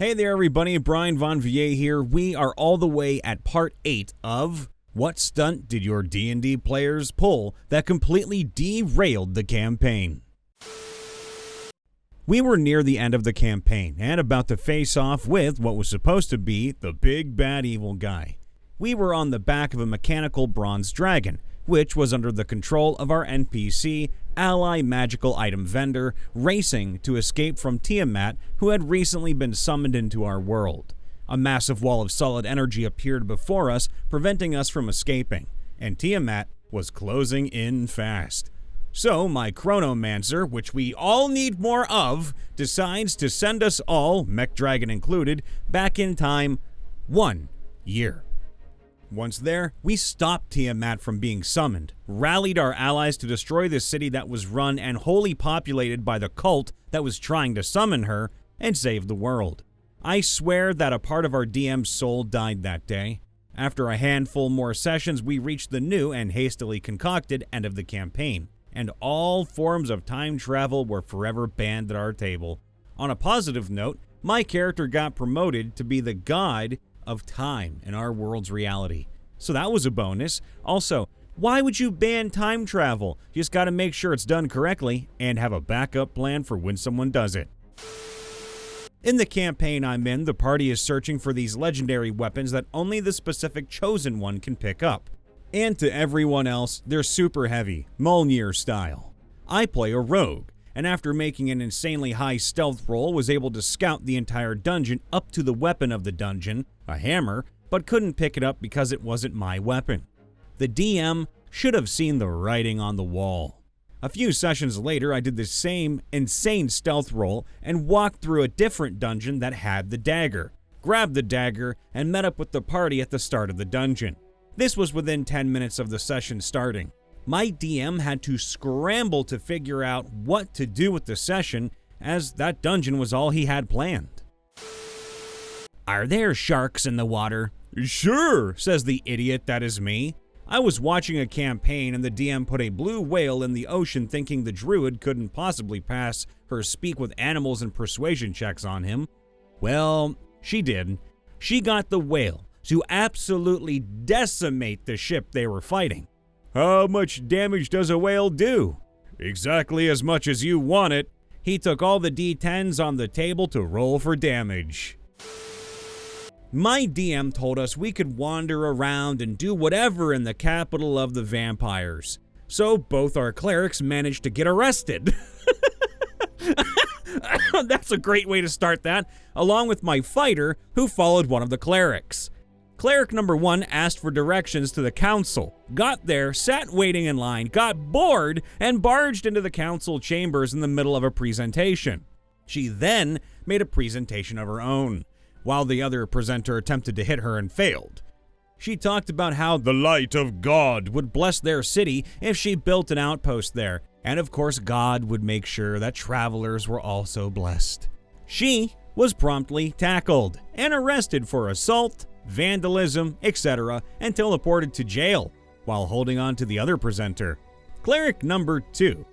Hey there everybody, Brian Von Vier here. We are all the way at part 8 of What Stunt Did Your D&D Players Pull That Completely Derailed the Campaign? We were near the end of the campaign and about to face off with what was supposed to be the big bad evil guy. We were on the back of a mechanical bronze dragon, which was under the control of our NPC, ally magical item vendor, racing to escape from Tiamat, who had recently been summoned into our world. A massive wall of solid energy appeared before us, preventing us from escaping, and Tiamat was closing in fast. So my Chronomancer, which we all need more of, decides to send us all, Mech Dragon included, back in time 1 year. Once there, we stopped Tiamat from being summoned, rallied our allies to destroy the city that was run and wholly populated by the cult that was trying to summon her, and save the world. I swear that a part of our DM's soul died that day. After a handful more sessions, we reached the new and hastily concocted end of the campaign, and all forms of time travel were forever banned at our table. On a positive note, my character got promoted to be the god of time in our world's reality. So that was a bonus. Also, why would you ban time travel? You just gotta make sure it's done correctly and have a backup plan for when someone does it. In the campaign I'm in, the party is searching for these legendary weapons that only the specific chosen one can pick up. And to everyone else, they're super heavy, Mjolnir style. I play a rogue, and after making an insanely high stealth roll, was able to scout the entire dungeon up to the weapon of the dungeon, a hammer, but couldn't pick it up because it wasn't my weapon. The DM should have seen the writing on the wall. A few sessions later, I did the same insane stealth roll and walked through a different dungeon that had the dagger, grabbed the dagger, and met up with the party at the start of the dungeon. This was within 10 minutes of the session starting. My DM had to scramble to figure out what to do with the session, as that dungeon was all he had planned. Are there sharks in the water? Sure, says the idiot that is me. I was watching a campaign and the DM put a blue whale in the ocean thinking the druid couldn't possibly pass her speak with animals and persuasion checks on him. Well, she did. She got the whale to absolutely decimate the ship they were fighting. How much damage does a whale do? Exactly as much as you want it. He took all the D10s on the table to roll for damage. My DM told us we could wander around and do whatever in the capital of the vampires. So both our clerics managed to get arrested. That's a great way to start that, along with my fighter who followed one of the clerics. Cleric number 1 asked for directions to the council, got there, sat waiting in line, got bored, and barged into the council chambers in the middle of a presentation. She then made a presentation of her own, while the other presenter attempted to hit her and failed. She talked about how the light of God would bless their city if she built an outpost there, and of course God would make sure that travelers were also blessed. She was promptly tackled and arrested for assault, vandalism, etc., and teleported to jail while holding on to the other presenter. Cleric number 2.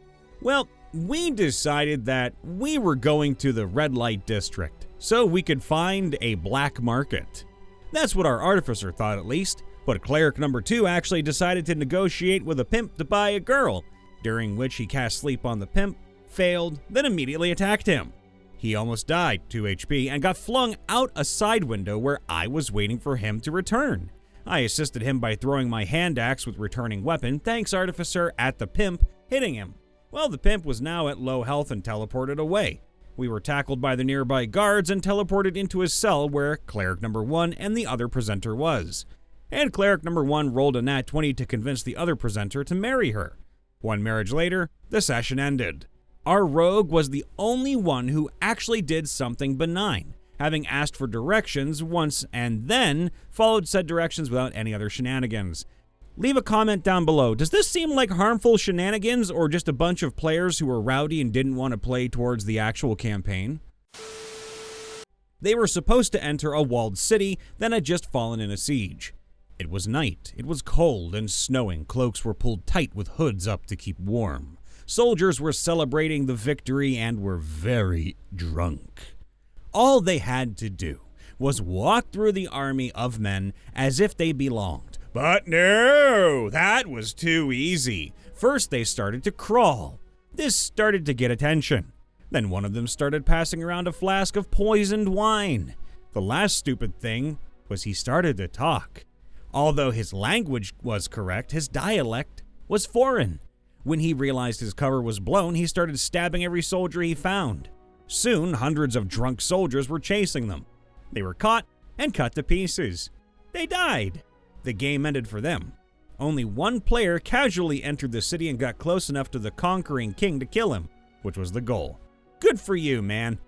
Well, we decided that we were going to the red light district so we could find a black market. That's what our artificer thought at least, but cleric number 2 actually decided to negotiate with a pimp to buy a girl, during which he cast sleep on the pimp, failed, then immediately attacked him. He almost died, 2 HP, and got flung out a side window where I was waiting for him to return. I assisted him by throwing my hand axe with returning weapon, thanks Artificer, at the pimp, hitting him. Well, the pimp was now at low health and teleported away. We were tackled by the nearby guards and teleported into his cell where Cleric number 1 and the other presenter was. And Cleric number 1 rolled a nat 20 to convince the other presenter to marry her. One marriage later, the session ended. Our rogue was the only one who actually did something benign, having asked for directions once and then followed said directions without any other shenanigans. Leave a comment down below. Does this seem like harmful shenanigans or just a bunch of players who were rowdy and didn't want to play towards the actual campaign? They were supposed to enter a walled city that had just fallen in a siege. It was night. It was cold and snowing. Cloaks were pulled tight with hoods up to keep warm. Soldiers were celebrating the victory and were very drunk. All they had to do was walk through the army of men as if they belonged. But no, that was too easy. First they started to crawl. This started to get attention. Then one of them started passing around a flask of poisoned wine. The last stupid thing was he started to talk. Although his language was correct, his dialect was foreign. When he realized his cover was blown, he started stabbing every soldier he found. Soon, hundreds of drunk soldiers were chasing them. They were caught and cut to pieces. They died. The game ended for them. Only one player casually entered the city and got close enough to the conquering king to kill him, which was the goal. Good for you, man.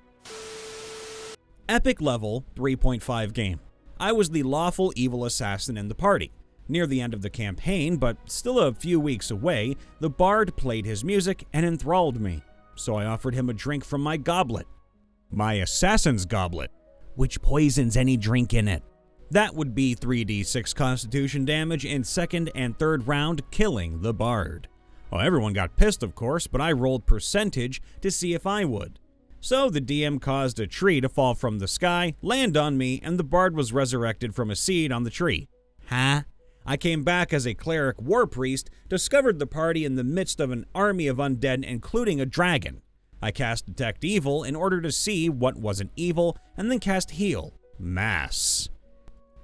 Epic level 3.5 game. I was the lawful evil assassin in the party. Near the end of the campaign, but still a few weeks away, the bard played his music and enthralled me. So I offered him a drink from my goblet. My assassin's goblet, which poisons any drink in it. That would be 3d6 constitution damage in second and third round, killing the bard. Well, everyone got pissed, of course, but I rolled percentage to see if I would. So the DM caused a tree to fall from the sky, land on me, and the bard was resurrected from a seed on the tree. Huh? I came back as a cleric war priest, discovered the party in the midst of an army of undead, including a dragon. I cast Detect Evil in order to see what wasn't evil, and then cast Heal, Mass.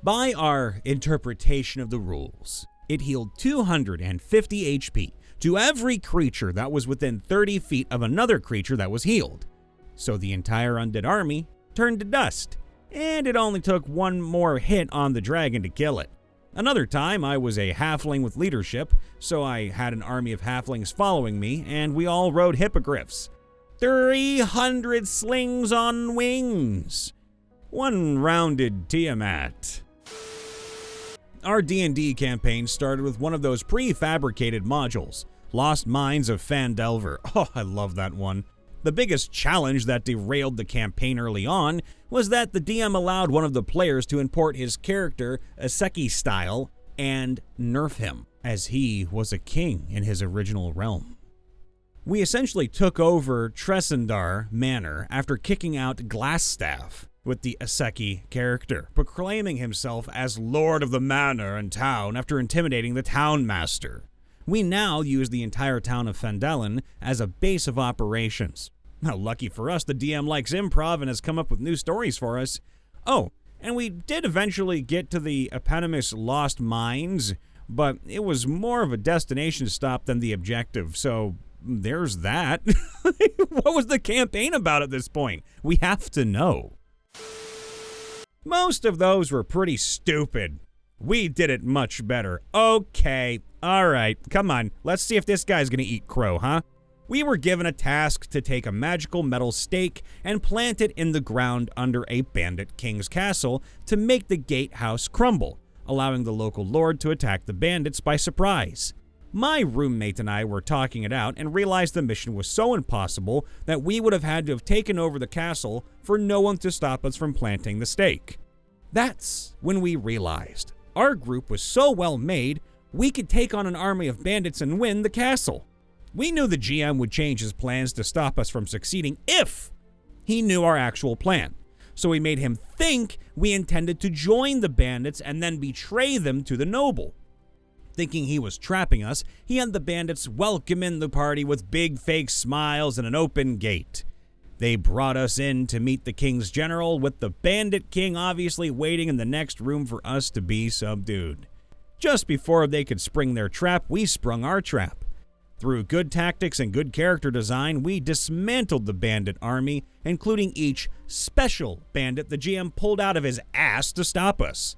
By our interpretation of the rules, it healed 250 HP to every creature that was within 30 feet of another creature that was healed. So the entire undead army turned to dust, and it only took one more hit on the dragon to kill it. Another time, I was a halfling with leadership, so I had an army of halflings following me, and we all rode hippogriffs. 300 slings on wings. One rounded Tiamat. Our D&D campaign started with one of those prefabricated modules, Lost Mines of Phandelver. Oh, I love that one. The biggest challenge that derailed the campaign early on was that the DM allowed one of the players to import his character Aseki style and nerf him, as he was a king in his original realm. We essentially took over Tresendar Manor after kicking out Glassstaff with the Aseki character, proclaiming himself as Lord of the Manor and Town after intimidating the Town Master. We now use the entire town of Phandalin as a base of operations. Now, lucky for us, the DM likes improv and has come up with new stories for us. Oh, and we did eventually get to the eponymous Lost Mines, but it was more of a destination stop than the objective, so there's that. What was the campaign about at this point? We have to know. Most of those were pretty stupid. We did it much better. Okay, alright, come on, let's see if this guy's gonna eat crow, huh? We were given a task to take a magical metal stake and plant it in the ground under a bandit king's castle to make the gatehouse crumble, allowing the local lord to attack the bandits by surprise. My roommate and I were talking it out and realized the mission was so impossible that we would have had to have taken over the castle for no one to stop us from planting the stake. That's when we realized our group was so well made, we could take on an army of bandits and win the castle. We knew the GM would change his plans to stop us from succeeding if he knew our actual plan. So we made him think we intended to join the bandits and then betray them to the noble. Thinking he was trapping us, he had the bandits welcome in the party with big fake smiles and an open gate. They brought us in to meet the king's general, with the bandit king obviously waiting in the next room for us to be subdued. Just before they could spring their trap, we sprung our trap. Through good tactics and good character design, we dismantled the bandit army, including each special bandit the GM pulled out of his ass to stop us.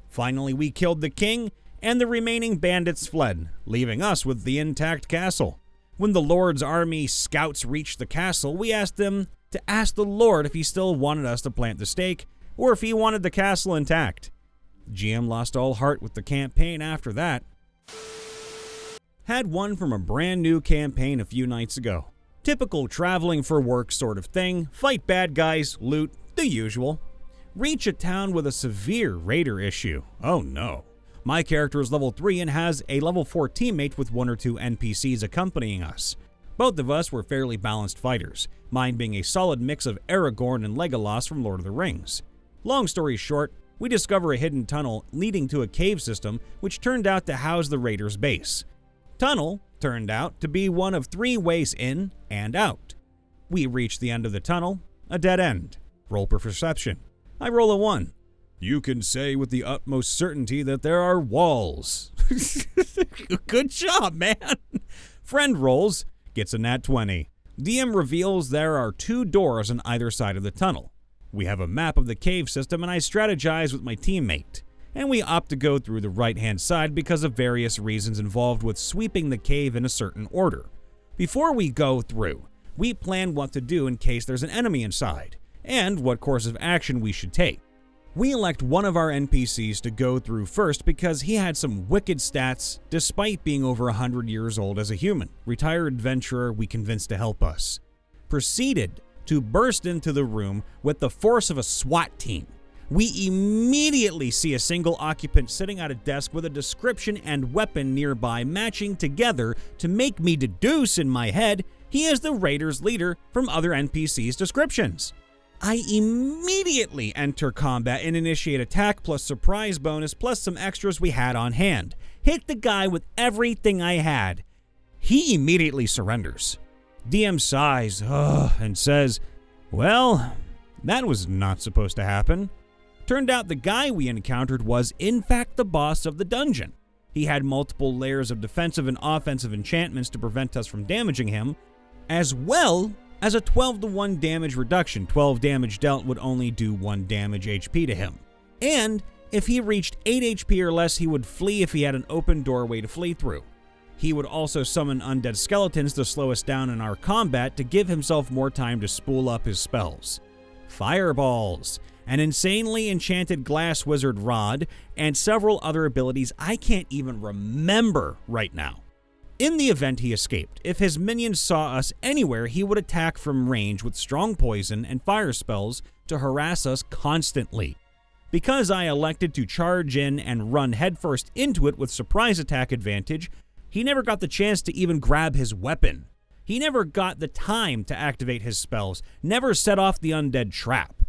Finally, we killed the king, and the remaining bandits fled, leaving us with the intact castle. When the Lord's army scouts reached the castle, we asked them to ask the Lord if he still wanted us to plant the stake, or if he wanted the castle intact. The GM lost all heart with the campaign after that. Had one from a brand new campaign a few nights ago. Typical traveling for work sort of thing, fight bad guys, loot, the usual. Reach a town with a severe raider issue. Oh no. My character is level 3 and has a level 4 teammate with 1 or 2 NPCs accompanying us. Both of us were fairly balanced fighters, mine being a solid mix of Aragorn and Legolas from Lord of the Rings. Long story short, we discover a hidden tunnel leading to a cave system which turned out to house the raiders' base. Tunnel turned out to be one of 3 ways in and out. We reach the end of the tunnel, a dead end. Roll for perception. I roll a 1. You can say with the utmost certainty that there are walls. Good job, man. Friend rolls, gets a nat 20. DM reveals there are 2 doors on either side of the tunnel. We have a map of the cave system and I strategize with my teammate. And we opt to go through the right-hand side because of various reasons involved with sweeping the cave in a certain order. Before we go through, we plan what to do in case there's an enemy inside, and what course of action we should take. We elect one of our NPCs to go through first because he had some wicked stats despite being over 100 years old as a human. Retired adventurer we convinced to help us. Proceeded to burst into the room with the force of a SWAT team. We immediately see a single occupant sitting at a desk with a description and weapon nearby matching together to make me deduce in my head he is the Raiders leader from other NPCs' descriptions. I immediately enter combat and initiate attack plus surprise bonus plus some extras we had on hand. Hit the guy with everything I had. He immediately surrenders. DM sighs and says, well, that was not supposed to happen. Turned out the guy we encountered was, in fact, the boss of the dungeon. He had multiple layers of defensive and offensive enchantments to prevent us from damaging him, as well as a 12-to-1 damage reduction. 12 damage dealt would only do 1 damage HP to him. And if he reached 8 HP or less, he would flee if he had an open doorway to flee through. He would also summon undead skeletons to slow us down in our combat to give himself more time to spool up his spells. Fireballs, an insanely enchanted glass wizard rod, and several other abilities I can't even remember right now. In the event he escaped, if his minions saw us anywhere, he would attack from range with strong poison and fire spells to harass us constantly. Because I elected to charge in and run headfirst into it with surprise attack advantage, he never got the chance to even grab his weapon. He never got the time to activate his spells, never set off the undead trap.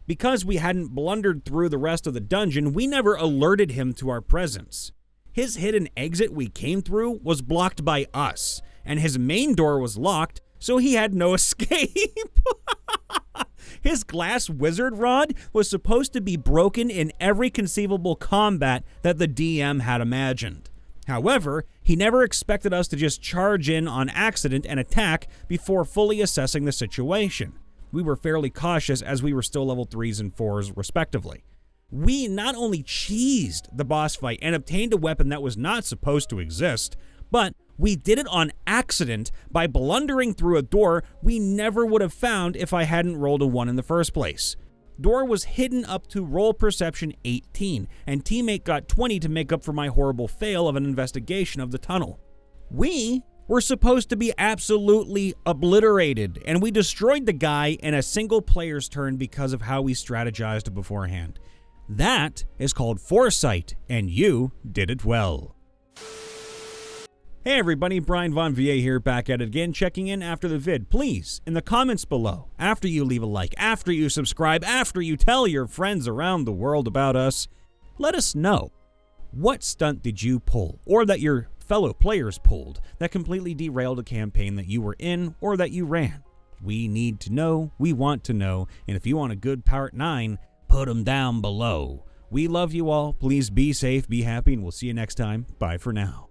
Because we hadn't blundered through the rest of the dungeon, we never alerted him to our presence. His hidden exit we came through was blocked by us, and his main door was locked, so he had no escape. His glass wizard rod was supposed to be broken in every conceivable combat that the DM had imagined. However, he never expected us to just charge in on accident and attack before fully assessing the situation. We were fairly cautious as we were still level 3s and 4s respectively. We not only cheesed the boss fight and obtained a weapon that was not supposed to exist, but we did it on accident by blundering through a door we never would have found if I hadn't rolled a 1 in the first place. Door was hidden up to roll perception 18, and teammate got 20 to make up for my horrible fail of an investigation of the tunnel. We were supposed to be absolutely obliterated, and we destroyed the guy in a single player's turn because of how we strategized beforehand. That is called foresight, and you did it well. Hey everybody, Brian Von VA here, back at it again, checking in after the vid. Please, in the comments below, after you leave a like, after you subscribe, after you tell your friends around the world about us, let us know, what stunt did you pull, or that your fellow players pulled, that completely derailed a campaign that you were in, or that you ran? We need to know, we want to know, and if you want a good part 9, put them down below. We love you all, please be safe, be happy, and we'll see you next time. Bye for now.